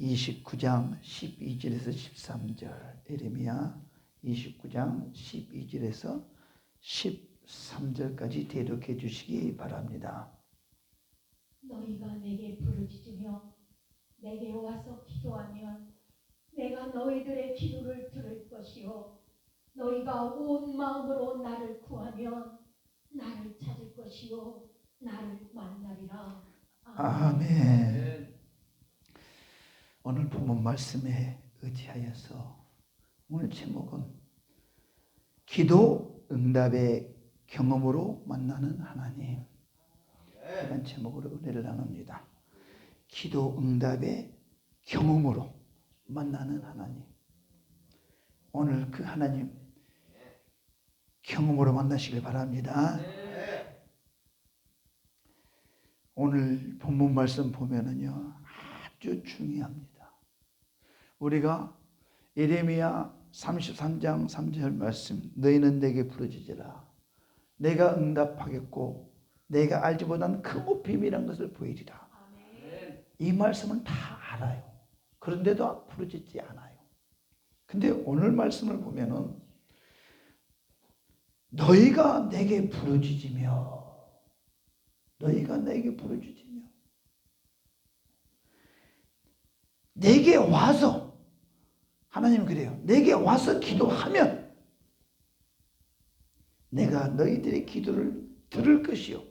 29장 12절에서 13절, 에레미야 29장 12절에서 13절까지 대독해 주시기 바랍니다. 너희가 내게 부르짖으며 내게 와서 기도하면 내가 너희들의 기도를 들을 것이요 너희가 온 마음으로 나를 구하면 나를 찾을 것이요 나를 만나리라. 아멘. 오늘 본문 말씀에 의지하여서 오늘 제목은 기도 응답의 경험으로 만나는 하나님, 이런 제목으로 은혜를 나눕니다. 기도 응답의 경험으로 만나는 하나님. 오늘 그 하나님 경험으로 만나시길 바랍니다. 오늘 본문 말씀 보면은요, 아주 중요합니다. 우리가 예레미야 33장 3절 말씀, 너희는 내게 부르짖으라. 내가 응답하겠고 내가 알지 못한 큰 비밀한 것을 보이리라. 이 말씀은 다 알아요. 그런데도 부르짖지 않아요. 근데 오늘 말씀을 보면은 너희가 내게 부르짖으며 너희가 내게 부르짖으며 내게 와서, 하나님은 그래요. 내게 와서 기도하면 내가 너희들의 기도를 들을 것이요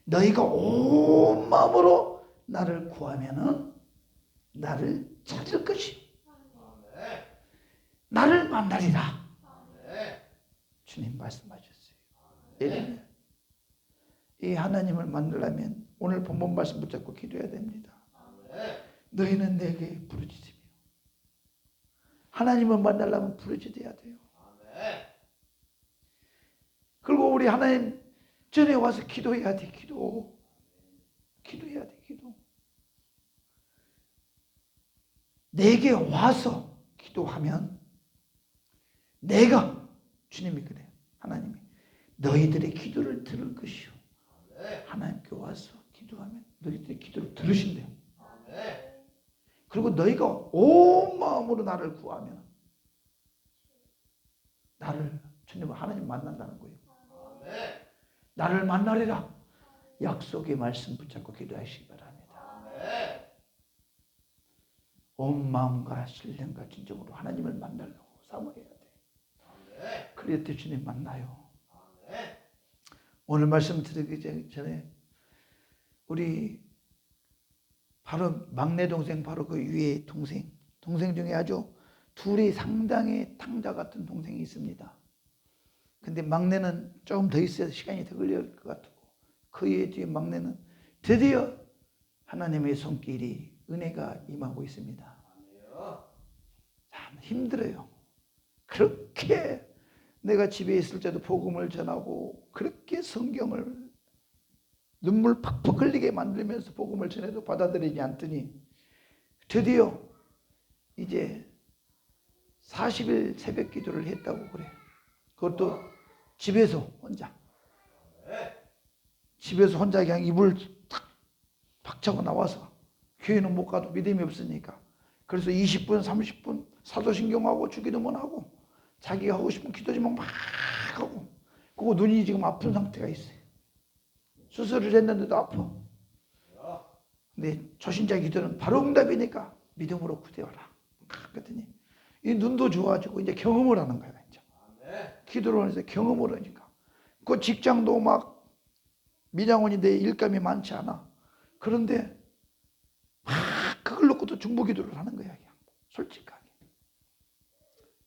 너희가 온 마음으로 나를 구하면은 나를 찾을 것이요 나를 만나리라. 주님 말씀하셨어요. 이 하나님을 만나려면 오늘 본문 말씀 붙잡고 기도해야 됩니다. 너희는 내게 부르짖으며, 하나님을 만나려면 부르짖어야 돼요. 그리고 우리 하나님 전에 와서 기도해야 돼. 기도해야 돼. 기도. 내게 와서 기도하면 내가, 주님이 그래요. 하나님이 너희들의 기도를 들을 것이요 하나님께 와서 기도하면 너희들의 기도를 들으신대요. 그리고 너희가 온 마음으로 나를 구하면 나를, 주님은 하나님 만난다는 거예요. 나를 만나리라. 약속의 말씀 붙잡고 기도하시기 바랍니다. 온 마음과 신령과 진정으로 하나님을 만나려고 사모해야 돼. 그럴 때 주님 만나요. 오늘 말씀 드리기 전에 우리 바로 막내 동생, 바로 그 위에 동생 중에 아주 둘이 상당히 탕자 같은 동생이 있습니다. 근데 막내는 조금 더 있어야 시간이 더 걸릴 것 같고, 그 위에 뒤에 막내는 드디어 하나님의 손길이, 은혜가 임하고 있습니다. 참 힘들어요. 그렇게 내가 집에 있을 때도 복음을 전하고 그렇게 성경을 눈물 팍팍 흘리게 만들면서 복음을 전해도 받아들이지 않더니 드디어 이제 40일 새벽 기도를 했다고 그래. 그것도 집에서 혼자. 집에서 혼자 그냥 이불 탁 박차고 나와서, 교회는 못 가도 믿음이 없으니까. 그래서 20분 30분 사도신경하고 주기도문 하고 자기가 하고 싶은 기도지만 막 하고, 그거 눈이 지금 아픈 상태가 있어요. 수술을 했는데도 아파. 근데 초신자 기도는 바로 응답이니까 믿음으로 구대하라. 그랬더니 이 눈도 좋아지고 이제 경험을 하는 거야. 이제. 기도를 하면서 경험을 하니까. 그 직장도 막 미장원인데 일감이 많지 않아. 그런데 막 그걸 놓고도 중보 기도를 하는 거야. 그냥. 솔직하게.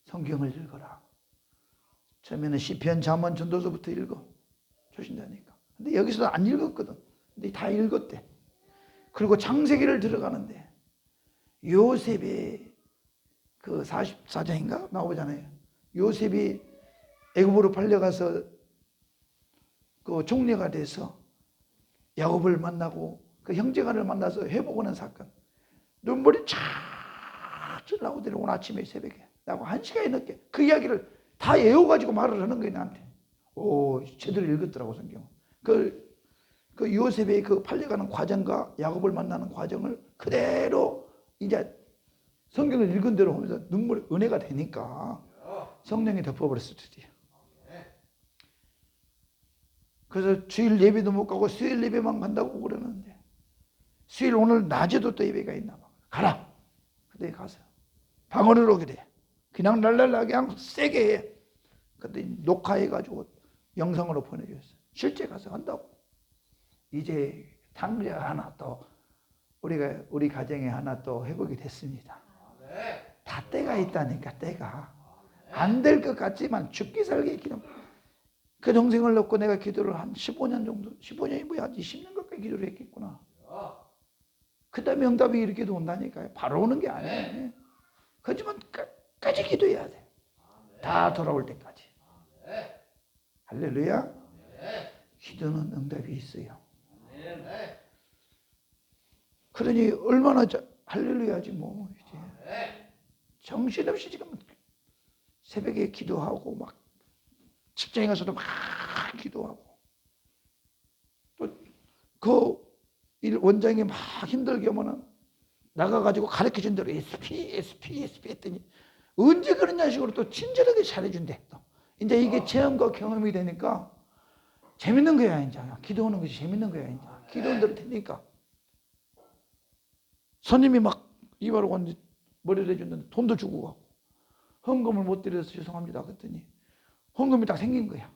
성경을 읽어라. 처음에는 시편, 잠언, 전도서부터 읽어. 초신자니까. 근데 여기서도 안 읽었거든. 근데 다 읽었대. 그리고 창세기를 들어가는데 요셉의 그 44장인가 나오잖아요. 요셉이 애굽으로 팔려가서 그 종려가 돼서 야곱을 만나고 그 형제간을 만나서 회복하는 사건. 눈물이 쫙 나오고 내려오는 아침에 새벽에 나하고 1시간이 넘게 그 이야기를 다 외워가지고 말을 하는 거예요. 나한테. 오, 제대로 읽었더라고 성경. 그 그 요셉의 그 팔려가는 과정과 야곱을 만나는 과정을 그대로 이제 성경을 읽은 대로 하면서 눈물이 은혜가 되니까 성령이 덮어버렸을 줄이에요. 그래서 주일 예배도 못 가고 수요일 예배만 간다고 그러는데 수요일 오늘 낮에도 또 예배가 있나 봐. 가라. 그때 가서 방언으로 그래. 그냥 랄랄라 그냥 세게 해. 그때 녹화해가지고 영상으로 보내줬어요. 실제 가서 한다고. 이제 당장 하나 또 우리 가정에 하나 또 회복이 됐습니다. 다 때가 있다니까. 때가 안 될 것 같지만 죽기 살기 기도. 그 동생을 놓고 내가 기도를 한 15년 정도, 15년이 뭐야, 20년 가까이 기도를 했겠구나. 그 다음에 응답이 이렇게 온다니까요. 바로 오는 게 아니에요. 하지만 끝까지 기도해야 돼. 다 돌아올 때까지. 할렐루야. 기도는 응답이 있어요. 그러니 얼마나 할렐루야지 뭐 이제 정신없이 지금 새벽에 기도하고 막 직장에 가서도 막 기도하고 또 그 원장이 막 힘들게 하면은 나가가지고 가르쳐준 대로 SP 했더니 언제 그런 식으로 또 친절하게 잘해준대. 또 이제 이게 체험과 경험이 되니까 재밌는 거야. 이제 기도하는 것이 재밌는 거야. 이제 기도하는 대로 되니까 손님이 막 이바로 왔는데 머리를 해줬는데 돈도 주고 가고 헌금을 못 드려서 죄송합니다 그랬더니 헌금이 딱 생긴 거야.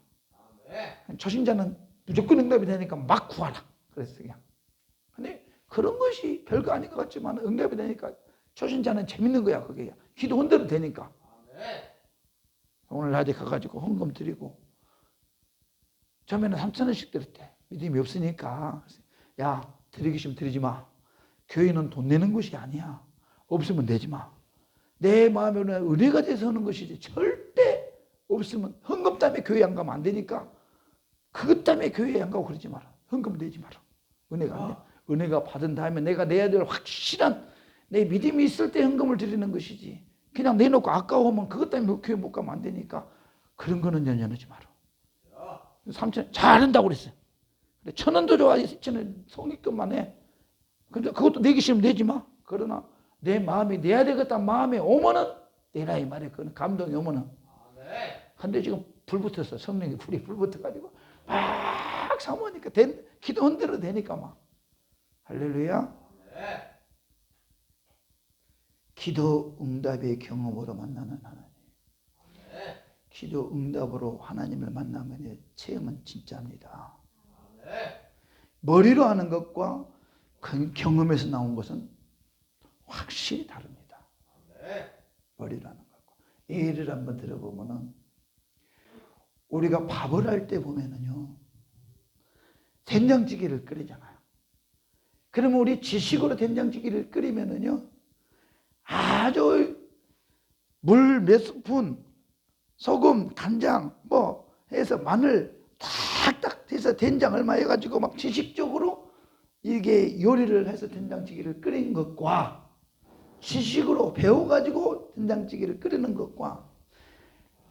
초신자는 무조건 응답이 되니까 막 구하라 그랬어 그냥. 근데 그런 것이 별거 아닌 것 같지만 응답이 되니까 초신자는 재밌는 거야. 그게 기도한 대로 되니까. 오늘 낮에 가가지고 헌금 드리고 처음에는 3,000원씩 드렸대. 믿음이 없으니까. 야, 드리기 싫으면 드리지 마. 교회는 돈 내는 것이 아니야. 없으면 내지 마. 내 마음에 은혜가 돼서 하는 것이지 절대 없으면 헌금 때문에 교회 안 가면 안 되니까 그것 때문에 교회에 안 가고 그러지 마라. 헌금 내지 마라. 은혜가 안 돼. 은혜가 받은 다음에 내가 내야 될 확실한 내 믿음이 있을 때 헌금을 드리는 것이지 그냥 내놓고 아까워하면 그것 때문에 교회 못 가면 안 되니까 그런 거는 연연하지 마라. 3,000원 잘한다고 그랬어요. 1,000원도 좋아. 2,000원 성립금만 해. 근데 그것도 내기 싫으면 내지 마. 그러나 내 마음이 내야 되겠다 마음에 오면은 내라 이 말이야. 그건 감동이 오면은. 근데 지금 불 붙었어. 성령이 불이 불 붙어가지고 막 사모하니까 기도한 대로 되니까 막. 할렐루야. 기도 응답의 경험으로 만나는 하나님. 기도 응답으로 하나님을 만나면 체험은 진짜입니다. 머리로 하는 것과 경험에서 나온 것은 확실히 다릅니다. 머리로 하는 것과. 예를 한번 들어보면은 우리가 밥을 할 때 보면은요 된장찌개를 끓이잖아요. 그러면 우리 지식으로 된장찌개를 끓이면은요 아주 물 몇 스푼, 소금, 간장 뭐 해서 마늘 탁탁 해서 된장 얼마 해가지고 막 지식적으로 이게 요리를 해서 된장찌개를 끓인 것과 지식으로 배워가지고 된장찌개를 끓이는 것과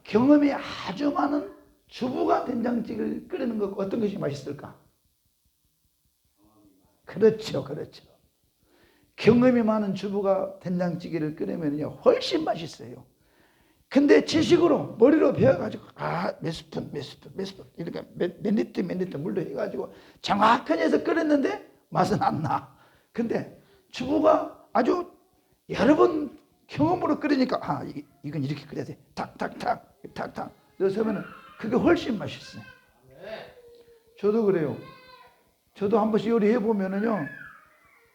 경험이 아주 많은 주부가 된장찌개를 끓이는 것과 어떤 것이 맛있을까? 그렇죠. 경험이 많은 주부가 된장찌개를 끓이면요 훨씬 맛있어요. 근데 지식으로 머리로 배워가지고 몇 스푼 이렇게 몇 리터 물로 해가지고 정확하게 해서 끓였는데 맛은 안 나. 근데 주부가 아주 여러 번 경험으로 끓이니까 이건 이렇게 끓여야 돼. 탁탁 넣어서 하면은 그게 훨씬 맛있어요. 저도 그래요. 저도 한 번씩 요리해 보면은요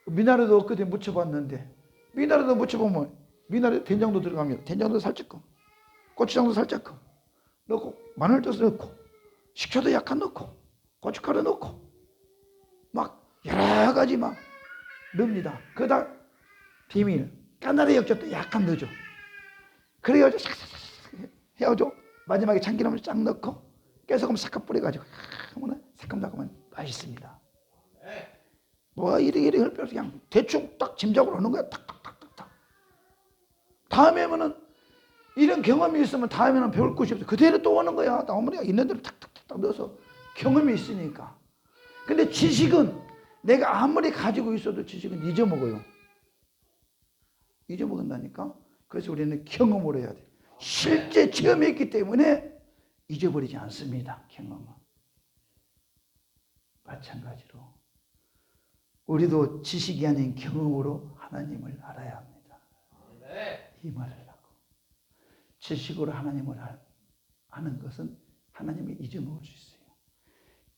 미나리도 엊그제 무쳐봤는데 미나리도 무쳐보면 미나리 된장도 들어갑니다. 된장도 살짝 고추장도 살짝 넣고 마늘도 넣고 식초도 약간 넣고 고춧가루 넣고 막 여러 가지 막 넣습니다. 그러다 비밀 까나리 액젓도 약간 넣어줘. 그래가지고 싹싹싹 해가지고 마지막에 참기름을 쫙 넣고 깨소금 싹 뿌려가지고 하면 새콤달콤한 맛있습니다. 뭐가 이리 할 필요 없이 그냥 대충 딱 짐작으로 하는 거야. 탁탁탁탁. 다음에 하면은 이런 경험이 있으면 다음에는 배울 것이 없어. 그대로 또 오는 거야. 어머니가 있는 대로 탁탁탁 넣어서 경험이 있으니까. 근데 지식은 내가 아무리 가지고 있어도 지식은 잊어먹어요. 잊어먹는다니까. 그래서 우리는 경험으로 해야 돼. 실제 체험했기 때문에 잊어버리지 않습니다. 경험은. 마찬가지로 우리도 지식이 아닌 경험으로 하나님을 알아야 합니다. 이 말을 하고 지식으로 하나님을 아는 것은 하나님이 잊어먹을 수 있어요.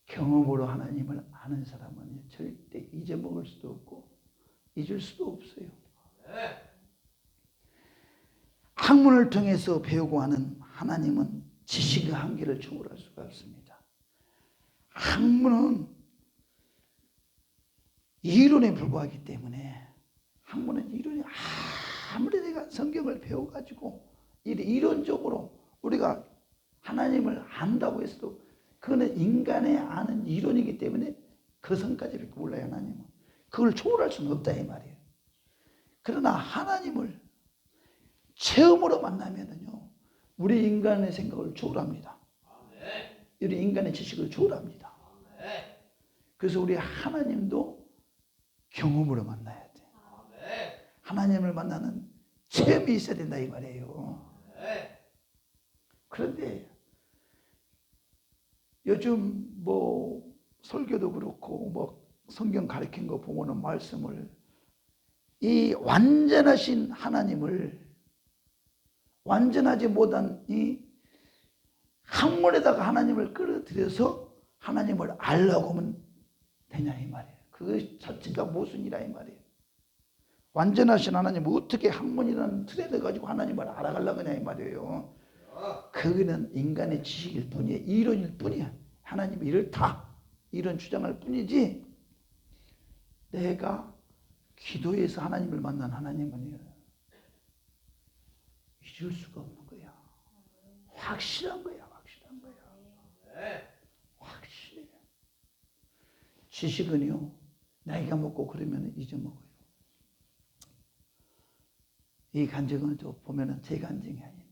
경험으로 하나님을 아는 사람은 절대 잊어먹을 수도 없고 잊을 수도 없어요. 학문을 통해서 배우고 하는 하나님은 지식의 한계를 초월할 수가 없습니다. 학문은 이론에 불과하기 때문에 학문은 이론이 아무리 내가 성경을 배워가지고 이론적으로 우리가 하나님을 안다고 해서도 그거는 인간의 아는 이론이기 때문에 그 선까지밖에 몰라요. 하나님은 그걸 초월할 수는 없다 이 말이에요. 그러나 하나님을 체험으로 만나면은요 우리 인간의 생각을 초월합니다. 우리 인간의 지식을 초월합니다. 그래서 우리 하나님도 경험으로 만나야 돼. 하나님을 만나는 체험이 있어야 된다 이 말이에요. 그런데 요즘 뭐 설교도 그렇고 뭐 성경 가르친 거 보면은 말씀을 이 완전하신 하나님을 완전하지 못한 이 학문에다가 하나님을 끌어들여서 하나님을 알려고 하면 되냐 이 말이에요. 그 자체가 모순이라 이 말이에요. 완전하신 하나님 어떻게 학문이라는 틀에 가지고 하나님을 알아가려고 하냐 이 말이에요. 그거는 인간의 지식일 뿐이에요. 이론일 뿐이야. 하나님이 이렇다 이런 주장할 뿐이지 내가 기도해서 하나님을 만난 하나님은 잊을 수가 없는 거야. 확실한 거야. 확실한 거야. 확실해. 지식은요 나이가 먹고 그러면 잊어먹어요. 이 간증은 또 보면은 제 간증이 아닌데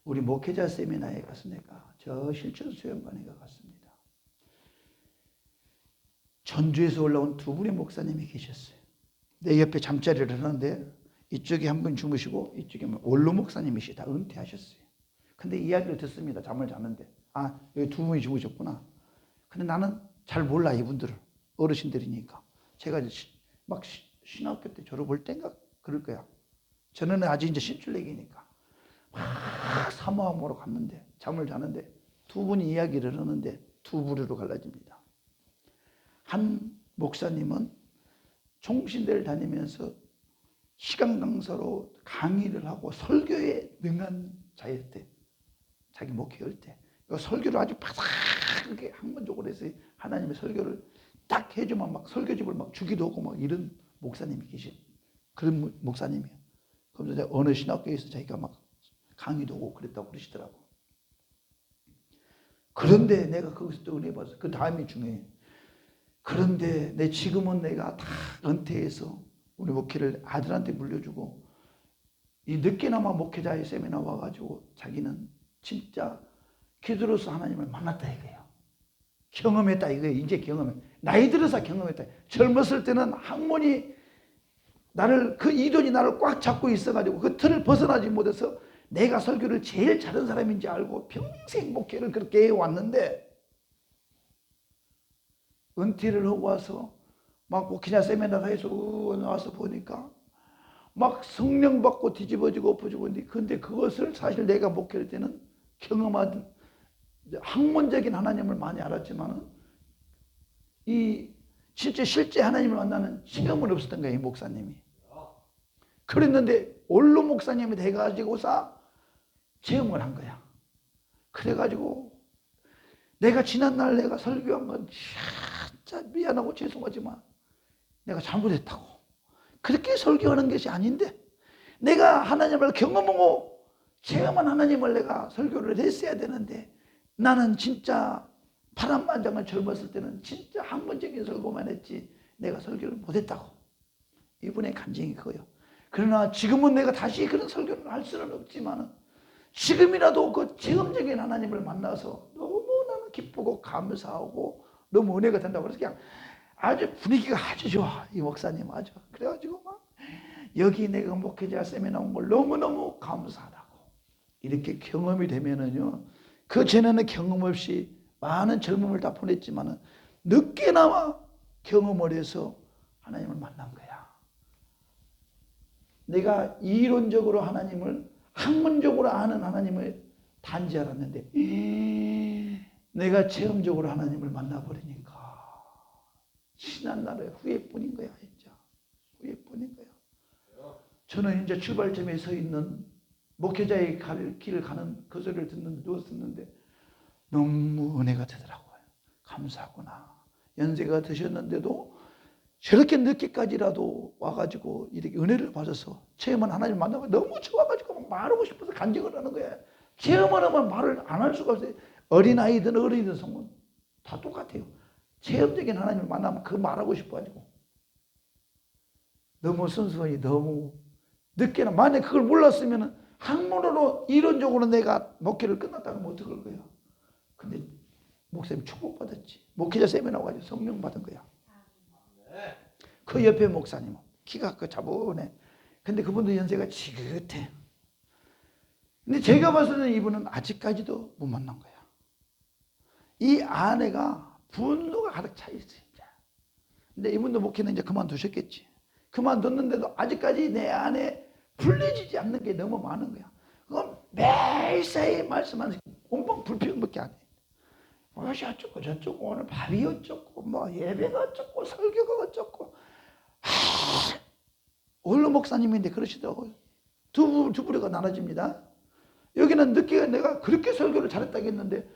우리 목회자 세미나에 가서 내가 저 실천 수련관에 갔습니다. 전주에서 올라온 두 분의 목사님이 계셨어요. 내 옆에 잠자리를 하는데 이쪽에 한 분 주무시고 이쪽에 원로 목사님이시 다 은퇴하셨어요. 근데 이야기를 듣습니다. 잠을 자는데 아 여기 두 분이 주무셨구나. 근데 나는 잘 몰라 이분들을 어르신들이니까 제가 막 신학교 때 졸업할 땐가 그럴 거야. 저는 아직 이제 신출내기니까 막 사모함으로 갔는데 잠을 자는데 두 분이 이야기를 하는데 두 부류로 갈라집니다. 한 목사님은 총신대를 다니면서 시간 강사로 강의를 하고 설교에 능한 자였대. 자기 목회할 때 설교를 아주 바삭하게 학문적으로 해서 하나님의 설교를 딱 해주면 막 설교집을 막 주기도 하고 막 이런 목사님이 계신 그런 목사님이에요. 그래서 어느 신학교에서 자기가 막 강의도 하고 그랬다고 그러시더라고. 그런데 내가 거기서 또 은혜 받았어. 그 다음이 중요해. 그런데 지금은 내가 다 은퇴해서 우리 목회를 아들한테 물려주고 이 늦게나마 목회자의 세미나 와가지고 자기는 진짜 기도로서 하나님을 만났다 이거예요. 경험했다 이거예요. 이제 경험해. 나이 들어서 경험했다. 젊었을 때는 학문이 그 이론이 나를 꽉 잡고 있어가지고 그 틀을 벗어나지 못해서 내가 설교를 제일 잘하는 사람인지 알고 평생 목회를 그렇게 해왔는데 은퇴를 하고 와서 막 목회자 세미나에서 나와서 보니까 막 성령 받고 뒤집어지고 엎어지고 근데 그것을 사실 내가 목회할 때는 경험한 학문적인 하나님을 많이 알았지만은 이 실제 하나님을 만나는 시험은 없었던 거예요. 이 목사님이. 그랬는데 원로 목사님이 돼가지고서 체험을 한 거야. 그래가지고 내가 지난날 내가 설교한 건 진짜 미안하고 죄송하지만 내가 잘못했다고. 그렇게 설교하는 것이 아닌데 내가 하나님을 경험하고 체험한 하나님을 내가 설교를 했어야 되는데 나는 진짜 파란만장을 젊었을 때는 진짜 학문적인 설교만 했지 내가 설교를 못했다고. 이분의 간증이 그거예요. 그러나 지금은 내가 다시 그런 설교를 할 수는 없지만 지금이라도 그 체험적인 하나님을 만나서 너무나 기쁘고 감사하고 너무 은혜가 된다고. 그래서 그냥 아주 분위기가 아주 좋아. 이 목사님 아주. 그래가지고 막 여기 내가 목회자 세미나 온 걸 너무너무 감사하다고. 이렇게 경험이 되면은요, 그 전에는 경험 없이 많은 젊음을 다 보냈지만은 늦게나마 경험을 해서 하나님을 만난 거야. 내가 이론적으로 하나님을, 학문적으로 아는 하나님을 단지 알았는데 내가 체험적으로 하나님을 만나버리니까 지난날의 후회뿐인 거야. 진짜 후회뿐인 거야. 저는 이제 출발점에 서 있는 목회자의 길을 가는 그 소리를 듣는데, 누웠었는데 너무 은혜가 되더라고요. 감사하구나. 연세가 드셨는데도 저렇게 늦게까지라도 와가지고 이렇게 은혜를 받아서 체험한 하나님 만나고 너무 좋아가지고 막 말하고 싶어서 간증을 하는 거예요. 체험을 하면 말을 안 할 수가 없어요. 어린아이든 어른이든 성은 다 똑같아요. 체험적인 하나님을 만나면 그 말하고 싶어가지고 너무 순수하니 너무 늦게나, 만약 그걸 몰랐으면 학문으로 이론적으로 내가 목회를 끝났다고 하면 어떡할 거야. 근데 목사님 축복받았지. 목회자 세미나 와가지고 성령 받은 거야. 그 옆에 목사님은 키가 자본해. 근데 그분도 연세가 지긋해. 근데 제가 봐서는 이분은 아직까지도 못 만난 거야. 이 아내가 분노가 가득 차 있어, 진짜. 근데 이분도 목회는 이제 그만두셨겠지. 그만뒀는데도 아직까지 내 안에 풀려지지 않는 게 너무 많은 거야. 그건 매일사이 말씀하는 온방 불평밖에 안 해. 무엇이 어쩌고 저쩌고, 오늘 밥이 어쩌고, 뭐 예배가 어쩌고, 설교가 어쩌고. 원로 목사님인데 그러시더라고요. 두 부류가 나눠집니다. 여기는 늦게 내가 그렇게 설교를 잘했다겠는데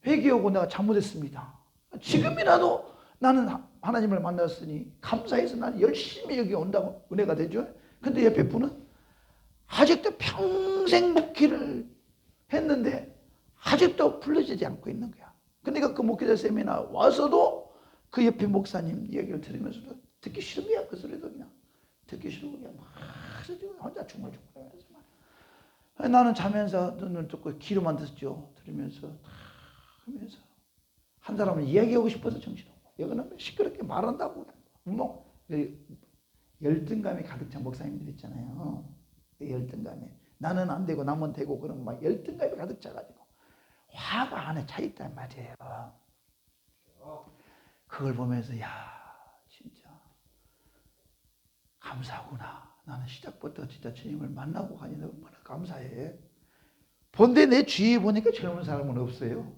회개 오고 내가 잘못했습니다. 지금이라도 나는 하나님을 만났으니 감사해서 나는 열심히 여기 온다고 은혜가 되죠. 근데 옆에 분은 아직도 평생 목회를 했는데 아직도 풀려지지 않고 있는 거야. 근데 그 목회자 세미나 와서도 그 옆에 목사님 이야기를 들으면서도 듣기 싫은 거야. 그 소리도 그냥 듣기 싫은 거야. 막 혼자 중얼중얼하면서 나는 자면서 눈을 떴고 귀로만 듣죠. 들으면서 하면서 한 사람은 이야기하고 싶어서 정신없고, 여기는 시끄럽게 말한다고 뭐 열등감이 가득 찬 목사님들 있잖아요. 열등감에 나는 안 되고 남은 되고 그런 막 열등감이 가득 차가지고 화가 안에 차 있단 말이에요. 그걸 보면서 야 진짜 감사하구나. 나는 시작부터 진짜 주님을 만나고 가니 얼마나 감사해. 본데 내 주위에 보니까 젊은 사람은 없어요.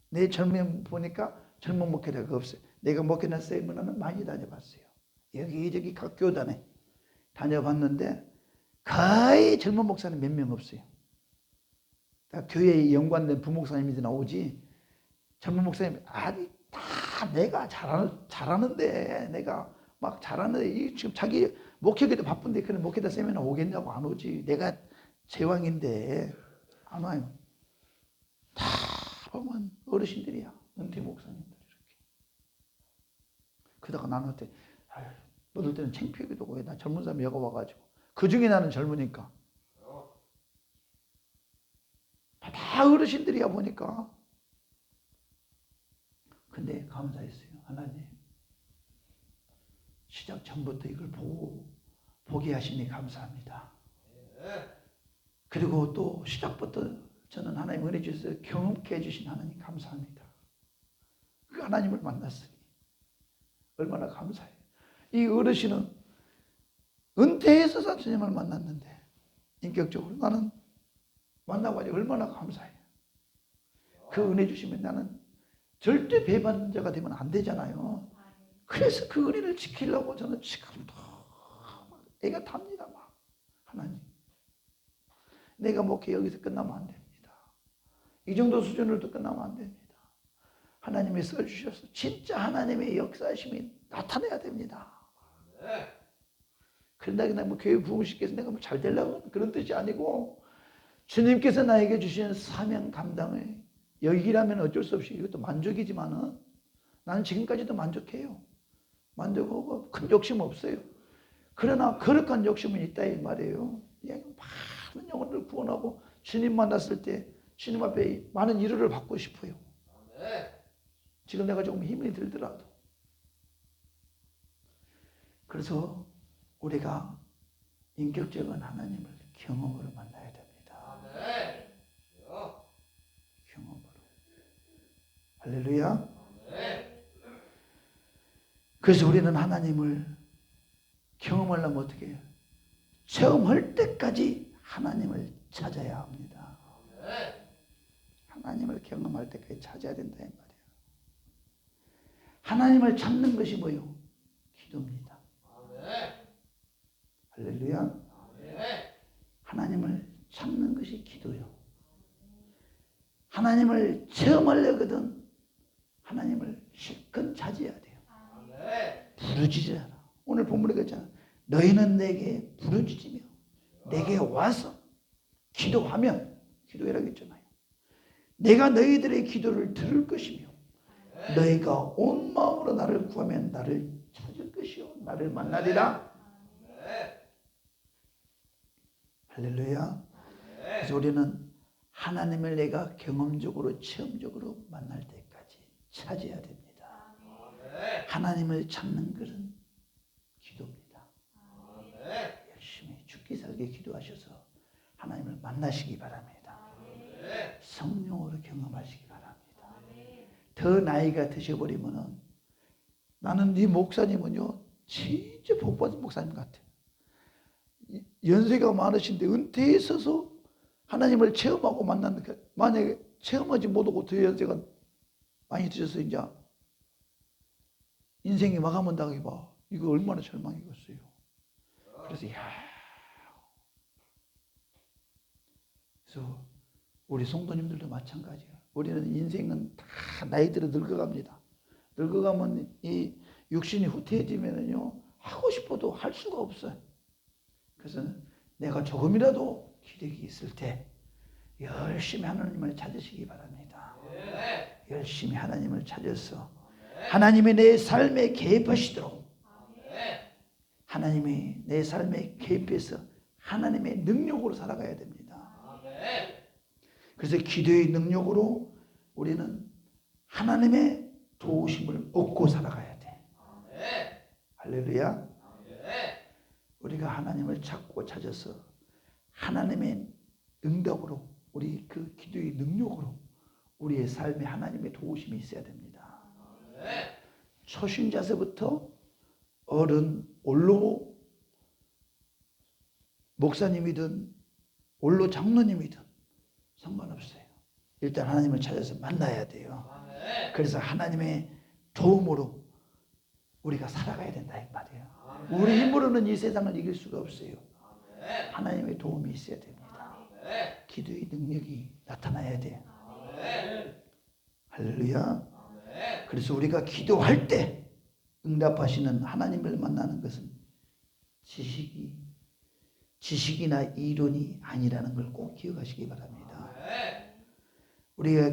내 젊은 보니까 젊은 목회자가 없어요. 내가 목회나 세미나는 많이 다녀봤어요. 여기저기 각 교단에 다녀봤는데 거의 젊은 목사는 몇 명 없어요. 교회에 연관된 부목사님이 나오지 젊은 목사님 아니 다 내가 잘하는데 내가 막 잘하는데 지금 자기 목회기도 바쁜데 그런 목회자 세미나 오겠냐고 안 오지. 내가 제왕인데 안 와요. 다 보면 어르신들이야. 은퇴 목사님들 이렇게. 그러다가 나는 그때 어떨 때는 창피하기도 하고 나 젊은 사람이 여가 와가지고 그 중에 나는 젊으니까 다 어르신들이야 보니까. 근데 감사했어요. 하나님 시작 전부터 이걸 보게 하시니 감사합니다. 그리고 또 시작부터 저는 하나님 은혜 주셔서 경험케 해주신 하나님 감사합니다. 그 하나님을 만났으니 얼마나 감사해요. 이 어르신은 은퇴해서 주님을 만났는데 인격적으로 나는 만나가지고 얼마나 감사해요. 그 은혜 주시면 나는 절대 배반자가 되면 안 되잖아요. 그래서 그 은혜를 지키려고 저는 지금도 애가 탑니다. 막 하나님 내가 목회 여기서 끝나면 안 됩니다. 이 정도 수준으로도 끝나면 안 됩니다. 하나님이 써주셔서 진짜 하나님의 역사심이 나타내야 됩니다. 그런다고 뭐 교회 부흥시켜서 내가 뭐 잘 되려고 그런 뜻이 아니고 주님께서 나에게 주신 사명 감당을 여기라면 어쩔 수 없이 이것도 만족이지만은 나는 지금까지도 만족해요. 만족하고 큰 욕심 없어요. 그러나 거룩한 욕심은 있다 이 말이에요. 많은 영혼을 구원하고 주님 만났을 때 주님 앞에 많은 위로를 받고 싶어요. 지금 내가 조금 힘이 들더라도. 그래서 우리가 인격적인 하나님을 경험으로 만나야 됩니다. 경험으로. 할렐루야. 그래서 우리는 하나님을 경험하려면 어떻게 해요? 체험할 때까지 하나님을 찾아야 합니다. 하나님을 경험할 때까지 찾아야 된다 이 말이에요. 하나님을 찾는 것이 뭐예요? 기도입니다. 할렐루야. 하나님을 찾는 것이 기도요. 하나님을 체험하려거든 하나님을 실컷 찾아야 돼요. 부르짖어라. 오늘 본문에 그랬잖아. 너희는 내게 부르짖으며 내게 와서 기도하면, 기도해라고 했잖아요. 내가 너희들의 기도를 들을 것이며 너희가 온 마음으로 나를 구하면 나를 찾을 것이요 나를 만나리라. 할렐루야. 그래서 우리는 하나님을 내가 경험적으로 체험적으로 만날 때까지 찾아야 됩니다. 하나님을 찾는 것은 기도입니다. 열심히 죽기 살기 기도하셔서 하나님을 만나시기 바랍니다. 성령으로 경험하시기 바랍니다. 더 나이가 드셔버리면은 나는 네 목사님은요 진짜 복받은 목사님 같아요. 연세가 많으신데 은퇴에 있어서 하나님을 체험하고 만났는데 만약에 체험하지 못하고 더 연세가 많이 드셔서 이제 인생이 마감한 당해봐. 이거 얼마나 절망이겠어요. 그래서 그래서 우리 성도님들도 마찬가지예요. 우리는 인생은 다 나이 들어 늙어갑니다. 늙어가면 이 육신이 후퇴해지면은요 하고 싶어도 할 수가 없어요. 그래서 내가 조금이라도 기력이 있을 때 열심히 하나님을 찾으시기 바랍니다. 열심히 하나님을 찾아서 하나님이 내 삶에 개입하시도록 하나님이 내 삶에 개입해서 하나님의 능력으로 살아가야 됩니다. 그래서 기도의 능력으로 우리는 하나님의 도우심을 얻고 살아가야 돼. 할렐루야. 우리가 하나님을 찾고 찾아서 하나님의 응답으로 우리 그 기도의 능력으로 우리의 삶에 하나님의 도우심이 있어야 됩니다. 초신자서부터 어른, 올로 목사님이든 올로 장로님이든 상관없어요. 일단 하나님을 찾아서 만나야 돼요. 그래서 하나님의 도움으로 우리가 살아가야 된다 이 말이에요. 우리 힘으로는 이 세상을 이길 수가 없어요. 하나님의 도움이 있어야 됩니다. 기도의 능력이 나타나야 돼요. 할렐루야. 그래서 우리가 기도할 때 응답하시는 하나님을 만나는 것은 지식이나 이론이 아니라는 걸 꼭 기억하시기 바랍니다. 우리가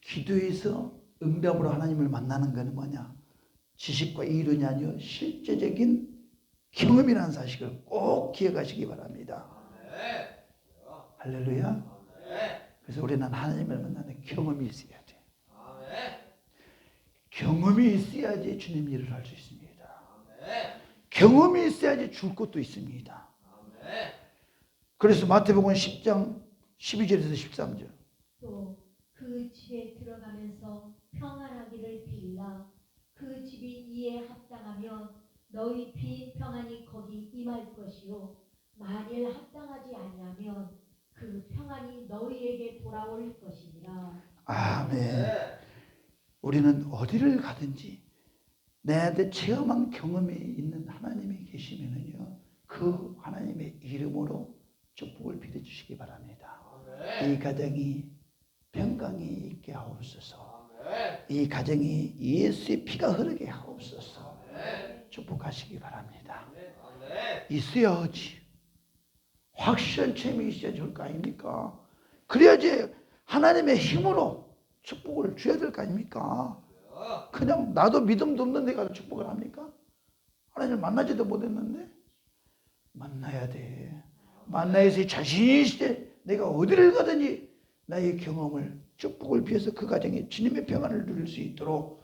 기도에서 응답으로 하나님을 만나는 것은 뭐냐? 지식과 이론이 아니요 실제적인 경험이라는 사실을 꼭 기억하시기 바랍니다. 할렐루야. 그래서 우리는 하나님을 만나는 경험이 있어야 돼. 경험이 있어야지 주님 일을 할 수 있습니다. 경험이 있어야지 줄 것도 있습니다. 그래서 마태복음 10장 12절에서 13절. 또 그 집에 들어가면서 평안하기를 빌라. 그 집이 이에 합당하면 너희 빈 평안이 거기 임할 것이요 만일 합당하지 아니하면 그 평안이 너희에게 돌아올 것이니라. 아멘. 우리는 어디를 가든지 내한테 체험한 경험이 있는 하나님이 계시면은요 그 하나님의 이름으로 축복을 빌어주시기 바랍니다. 이 가정이 평강이 있게 하옵소서. 이 가정이 예수의 피가 흐르게 하옵소서. 축복하시기 바랍니다. 있어야지. 확실한 체험이 있어야 될 거 아닙니까? 그래야지 하나님의 힘으로 축복을 줘야 될 거 아닙니까? 그냥 나도 믿음도 없는 데 가서 축복을 합니까? 하나님을 만나지도 못했는데 만나야 돼. 만나야지 자신이 있을 때 내가 어디를 가든지 나의 경험을 축복을 비해서 그 가정에 주님의 평안을 누릴 수 있도록